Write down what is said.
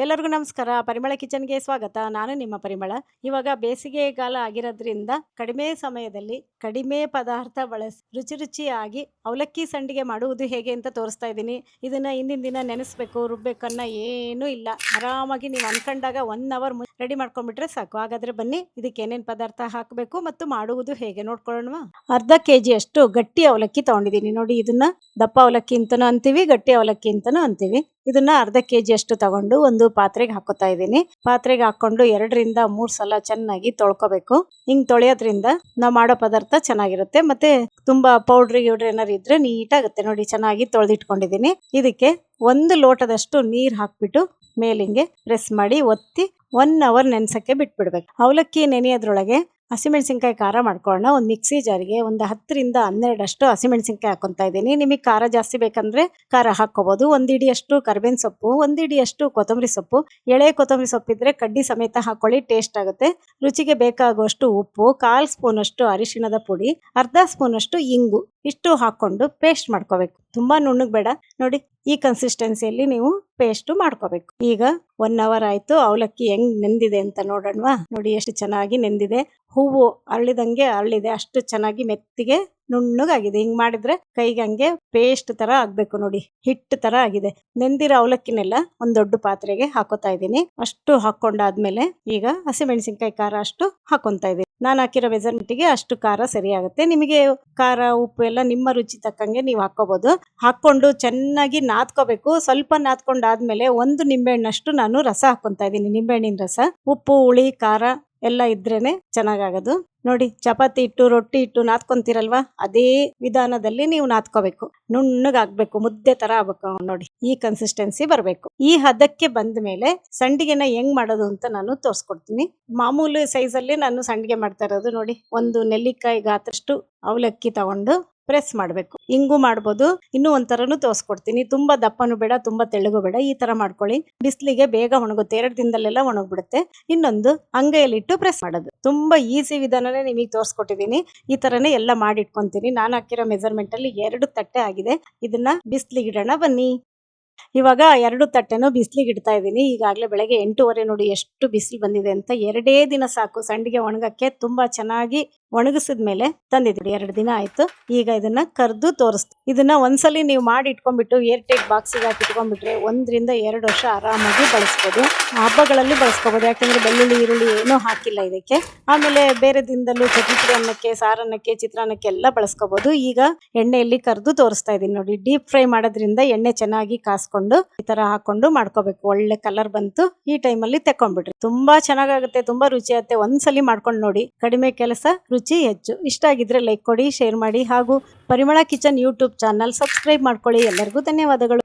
ಎಲ್ಲರಿಗೂ ನಮಸ್ಕಾರ. ಪರಿಮಳ ಕಿಚನ್ಗೆ ಸ್ವಾಗತ. ನಾನು ನಿಮ್ಮ ಪರಿಮಳ. ಇವಾಗ ಬೇಸಿಗೆಗಾಲ ಆಗಿರೋದ್ರಿಂದ ಕಡಿಮೆ ಸಮಯದಲ್ಲಿ ಕಡಿಮೆ ಪದಾರ್ಥ ಬಳಸಿ ರುಚಿಯಾಗಿ ಅವಲಕ್ಕಿ ಸಂಡಿಗೆ ಮಾಡುವುದು ಹೇಗೆ ಅಂತ ತೋರಿಸ್ತಾ ಇದ್ದೀನಿ. ಇದನ್ನ ಹಿಂದಿನ ದಿನ ನೆನೆಸ್ಬೇಕು, ರುಬ್ಬೇಕನ್ನ ಏನೂ ಇಲ್ಲ. ಆರಾಮಾಗಿ ನೀವು ಅನ್ಕೊಂಡಾಗ 1 ಅವರ್ ರೆಡಿ ಮಾಡ್ಕೊಂಡ್ಬಿಟ್ರೆ ಸಾಕು. ಹಾಗಾದ್ರೆ ಬನ್ನಿ, ಇದಕ್ಕೆ ಏನೇನು ಪದಾರ್ಥ ಹಾಕಬೇಕು ಮತ್ತು ಮಾಡುವುದು ಹೇಗೆ ನೋಡ್ಕೊಳ್ಳೋಣ. ಅರ್ಧ ಕೆಜಿ ಅಷ್ಟು ಗಟ್ಟಿ ಅವಲಕ್ಕಿ ತಗೊಂಡಿದ್ದೀನಿ. ನೋಡಿ, ಇದನ್ನ ದಪ್ಪ ಅವಲಕ್ಕಿ ಅಂತನೂ ಅಂತೀವಿ, ಗಟ್ಟಿ ಅವಲಕ್ಕಿ ಅಂತನೂ ಅಂತೀವಿ. ಇದನ್ನ ಅರ್ಧ ಕೆಜಿ ಅಷ್ಟು ತಗೊಂಡು ಒಂದು ಪಾತ್ರೆಗೆ ಹಾಕೋತಾ ಇದ್ದೀನಿ. ಪಾತ್ರೆಗೆ ಹಾಕೊಂಡು 2 ರಿಂದ 3 ಸಲ ಚೆನ್ನಾಗಿ ತೊಳ್ಕೊಬೇಕು. ಹಿಂಗ್ ತೊಳೆಯೋದ್ರಿಂದ ನಾವು ಮಾಡೋ ಪದಾರ್ಥ ಚೆನ್ನಾಗಿರುತ್ತೆ. ಮತ್ತೆ ತುಂಬಾ ಪೌಡ್ರಿ ಏನಾರು ಇದ್ರೆ ನೀಟಾಗುತ್ತೆ. ನೋಡಿ, ಚೆನ್ನಾಗಿ ತೊಳೆದಿಟ್ಕೊಂಡಿದ್ದೀನಿ. ಇದಕ್ಕೆ 1 ಲೋಟದಷ್ಟು ನೀರ್ ಹಾಕ್ಬಿಟ್ಟು ಮೇಲಿಂಗೆ ಪ್ರೆಸ್ ಮಾಡಿ ಒತ್ತಿ 1 ಅವರ್ ನೆನ್ಸಕ್ಕೆ ಬಿಟ್ಬಿಡ್ಬೇಕು. ಅವಲಕ್ಕಿ ನೆನೆಯೋದ್ರೊಳಗೆ ಹಸಿಮೆಣಸಿನ್ಕಾಯಿ ಖಾರ ಮಾಡ್ಕೊಳ್ಳೋಣ. ಒಂದು ಮಿಕ್ಸಿ ಜಾರಿಗೆ ಒಂದು 10 ರಿಂದ 12 ಅಷ್ಟು ಹಸಿಮೆಣಸಿನ್ಕಾಯಿ ಹಾಕೊಂತಾ ಇದ್ದೀನಿ. ನಿಮಗೆ ಖಾರ ಜಾಸ್ತಿ ಬೇಕಂದ್ರೆ ಖಾರ ಹಾಕೋಬಹುದು. 1 ಹಿಡಿಯಷ್ಟು ಕರಿಬೇವಿನ ಸೊಪ್ಪು, 1 ಹಿಡಿಯಷ್ಟು ಕೊತ್ತಂಬರಿ ಸೊಪ್ಪು, ಎಳೆ ಕೊತ್ತಂಬರಿ ಸೊಪ್ಪಿದ್ರೆ ಕಡ್ಡಿ ಸಮೇತ ಹಾಕೊಳ್ಳಿ, ಟೇಸ್ಟ್ ಆಗುತ್ತೆ. ರುಚಿಗೆ ಬೇಕಾಗುವಷ್ಟು ಉಪ್ಪು, 1/4 ಸ್ಪೂನ್ ಅಷ್ಟು ಅರಿಶಿಣದ ಪುಡಿ, ಅರ್ಧ ಸ್ಪೂನ್ ಅಷ್ಟು ಇಂಗು, ಇಷ್ಟು ಹಾಕೊಂಡು ಪೇಸ್ಟ್ ಮಾಡ್ಕೋಬೇಕು. ತುಂಬಾ ನುಣ್ಣಗ್ ಬೇಡ. ನೋಡಿ, ಈ ಕನ್ಸಿಸ್ಟೆನ್ಸಿಯಲ್ಲಿ ನೀವು ಪೇಸ್ಟ್ ಮಾಡ್ಕೋಬೇಕು. ಈಗ 1 ಅವರ್ ಆಯ್ತು. ಅವಲಕ್ಕಿ ಹೆಂಗ್ ನೆಂದಿದೆ ಅಂತ ನೋಡೋಣವಾ. ನೋಡಿ, ಎಷ್ಟು ಚೆನ್ನಾಗಿ ನೆಂದಿದೆ. ಹೂವು ಅರಳಿದಂಗೆ ಅರಳಿದೆ. ಅಷ್ಟು ಚೆನ್ನಾಗಿ ಮೆತ್ತಿಗೆ ನುಣ್ಣಗಾಗಿದೆ. ಹಿಂಗ್ ಮಾಡಿದ್ರೆ ಕೈಗೆ ಹಂಗೆ ಪೇಸ್ಟ್ ತರ ಆಗ್ಬೇಕು. ನೋಡಿ, ಹಿಟ್ಟು ತರ ಆಗಿದೆ. ನೆಂದಿರೋ ಅವಲಕ್ಕಿನೆಲ್ಲ ಒಂದ್ ದೊಡ್ಡ ಪಾತ್ರೆಗೆ ಹಾಕೋತಾ ಇದ್ದೀನಿ. ಅಷ್ಟು ಹಾಕೊಂಡಾದ್ಮೇಲೆ ಈಗ ಹಸಿಮೆಣಸಿನ್ಕಾಯಿ ಖಾರ ಅಷ್ಟು ಹಾಕೊಂತಾ ಇದ್ದೀನಿ. ನಾನು ಹಾಕಿರೋ ಮೆಜರ್ಮೆಂಟ್ಗೆ ಅಷ್ಟು ಖಾರ ಸರಿ ಆಗುತ್ತೆ. ನಿಮಗೆ ಖಾರ ಉಪ್ಪು ಎಲ್ಲ ನಿಮ್ಮ ರುಚಿ ತಕ್ಕಂಗೆ ನೀವು ಹಾಕೋಬಹುದು. ಹಾಕೊಂಡು ಚೆನ್ನಾಗಿ ನಾದ್ಕೋಬೇಕು. ಸ್ವಲ್ಪ ನಾದ್ಕೊಂಡಾದ್ಮೇಲೆ 1 ನಿಂಬೆಹಣ್ಣಷ್ಟು ನಾನು ರಸ ಹಾಕೊಂತಾ ಇದ್ದೀನಿ. ನಿಂಬೆಹಣ್ಣಿನ ರಸ. ಉಪ್ಪು, ಹುಳಿ, ಖಾರ ಎಲ್ಲ ಇದ್ರೇನೆ ಚೆನ್ನಾಗಾಗೋದು. ನೋಡಿ, ಚಪಾತಿ ಹಿಟ್ಟು, ರೊಟ್ಟಿ ಹಿಟ್ಟು ನಾದ್ಕೊಂತೀರಲ್ವಾ, ಅದೇ ವಿಧಾನದಲ್ಲಿ ನೀವು ನಾದ್ಕೋಬೇಕು. ನುಣ್ಣಗಾಗ್ಬೇಕು, ಮುದ್ದೆ ತರ ಆಗ್ಬೇಕು. ನೋಡಿ, ಈ ಕನ್ಸಿಸ್ಟೆನ್ಸಿ ಬರಬೇಕು. ಈ ಹದಕ್ಕೆ ಬಂದ ಮೇಲೆ ಸಂಡಿಗೆನ ಹೆಂಗ್ ಮಾಡೋದು ಅಂತ ನಾನು ತೋರಿಸ್ಕೊಡ್ತೀನಿ. ಮಾಮೂಲಿ ಸೈಜಲ್ಲಿ ನಾನು ಸಂಡಿಗೆ ಮಾಡ್ತಾ ಇರೋದು. ನೋಡಿ, 1 ನೆಲ್ಲಿಕಾಯಿ ಗಾತ್ರಷ್ಟು ಅವಲಕ್ಕಿ ತಗೊಂಡು ಪ್ರೆಸ್ ಮಾಡಬೇಕು. ಹಿಂಗೂ ಮಾಡ್ಬೋದು. ಇನ್ನೂ ಒಂಥರನು ತೋರಿಸ್ಕೊಡ್ತೀನಿ. ತುಂಬಾ ದಪ್ಪನು ಬೇಡ, ತುಂಬಾ ತೆಳ್ಳಗೂ ಬೇಡ. ಈ ತರ ಮಾಡ್ಕೊಳ್ಳಿ. ಬಿಸಿಲಿಗೆ ಬೇಗ ಒಣಗುತ್ತೆ. 2 ದಿನದಲ್ಲೆಲ್ಲ ಒಣಗ್ಬಿಡುತ್ತೆ. ಇನ್ನೊಂದು ಅಂಗೈಯಲ್ಲಿಟ್ಟು ಪ್ರೆಸ್ ಮಾಡೋದು. ತುಂಬಾ ಈಸಿ ವಿಧಾನನೇ ನಿಮಗೆ ತೋರಿಸ್ಕೊಟ್ಟಿದ್ದೀನಿ. ಈ ತರನೇ ಎಲ್ಲ ಮಾಡಿ ಇಟ್ಕೊಂತೀನಿ. ನಾನು ಹಾಕಿರೋ ಮೆಜರ್ಮೆಂಟ್ ಅಲ್ಲಿ 2 ತಟ್ಟೆ ಆಗಿದೆ. ಇದನ್ನ ಬಿಸಿಲಿಗೆ ಇಡೋಣ ಬನ್ನಿ. ಇವಾಗ 2 ತಟ್ಟೆನೂ ಬಿಸಿಲಿಗೆ ಇಡ್ತಾ ಇದ್ದೀನಿ. ಈಗಾಗಲೇ ಬೆಳಗ್ಗೆ 8:30. ನೋಡಿ, ಎಷ್ಟು ಬಿಸಿಲು ಬಂದಿದೆ ಅಂತ. 2 ದಿನ ಸಾಕು ಸಂಡಿಗೆ ಒಣಗಕ್ಕೆ. ತುಂಬಾ ಚೆನ್ನಾಗಿ ಒಣಗಿಸಿದ್ಮೇಲೆ ತಂದಿದ್ದೀವಿ. 2 ದಿನ ಆಯ್ತು. ಈಗ ಇದನ್ನ ಕರ್ದು ತೋರಿಸ್ತೀನಿ. ಇದನ್ನ ಒಂದ್ಸಲಿ ನೀವು ಮಾಡಿ ಇಟ್ಕೊಂಡ್ಬಿಟ್ಟು ಏರ್ ಟೈಟ್ ಬಾಕ್ಸಿಗೆ ಹಾಕಿ ಇಟ್ಕೊಂಡ್ಬಿಟ್ರೆ 1 ರಿಂದ 2 ವರ್ಷ ಆರಾಮಾಗಿ ಬಳಸ್ಬೋದು. ಹಬ್ಬಗಳಲ್ಲಿ ಬಳಸ್ಕೋಬಹುದು. ಯಾಕೆಂದ್ರೆ ಬೆಳ್ಳುಳ್ಳಿ, ಈರುಳ್ಳಿ ಏನೂ ಹಾಕಿಲ್ಲ ಇದಕ್ಕೆ. ಆಮೇಲೆ ಬೇರೆ ದಿನದಲ್ಲೂ ಚಟ್ನಿ ಅನ್ನಕ್ಕೆ, ಸಾರನ್ನಕ್ಕೆ, ಚಿತ್ರಾನ್ನಕ್ಕೆ ಎಲ್ಲ ಬಳಸ್ಕೋಬಹುದು. ಈಗ ಎಣ್ಣೆಯಲ್ಲಿ ಕರ್ದು ತೋರಿಸ್ತಾ ಇದ್ದೀನಿ. ನೋಡಿ, ಡೀಪ್ ಫ್ರೈ ಮಾಡೋದ್ರಿಂದ ಎಣ್ಣೆ ಚೆನ್ನಾಗಿ ಕಾಸ್ಕೊಂಡು ಈ ತರ ಹಾಕೊಂಡು ಮಾಡ್ಕೋಬೇಕು. ಒಳ್ಳೆ ಕಲರ್ ಬಂತು. ಈ ಟೈಮಲ್ಲಿ ತೆಕ್ಕೊಂಡ್ಬಿಡ್ರಿ. ತುಂಬಾ ಚೆನ್ನಾಗಾಗುತ್ತೆ, ತುಂಬಾ ರುಚಿ ಆಗುತ್ತೆ. ಒಂದ್ಸಲಿ ಮಾಡ್ಕೊಂಡು ನೋಡಿ. ಕಡಿಮೆ ಕೆಲಸ, ರುಚಿ ಹೆಚ್ಚು. ಇಷ್ಟ ಆಗಿದ್ರೆ ಲೈಕ್ ಕೊಡಿ, ಶೇರ್ ಮಾಡಿ, ಹಾಗೂ ಪರಿಮಳ ಕಿಚನ್ ಯೂಟ್ಯೂಬ್ ಚಾನಲ್ ಸಬ್ಸ್ಕ್ರೈಬ್ ಮಾಡ್ಕೊಳ್ಳಿ. ಎಲ್ಲರಿಗೂ ಧನ್ಯವಾದಗಳು.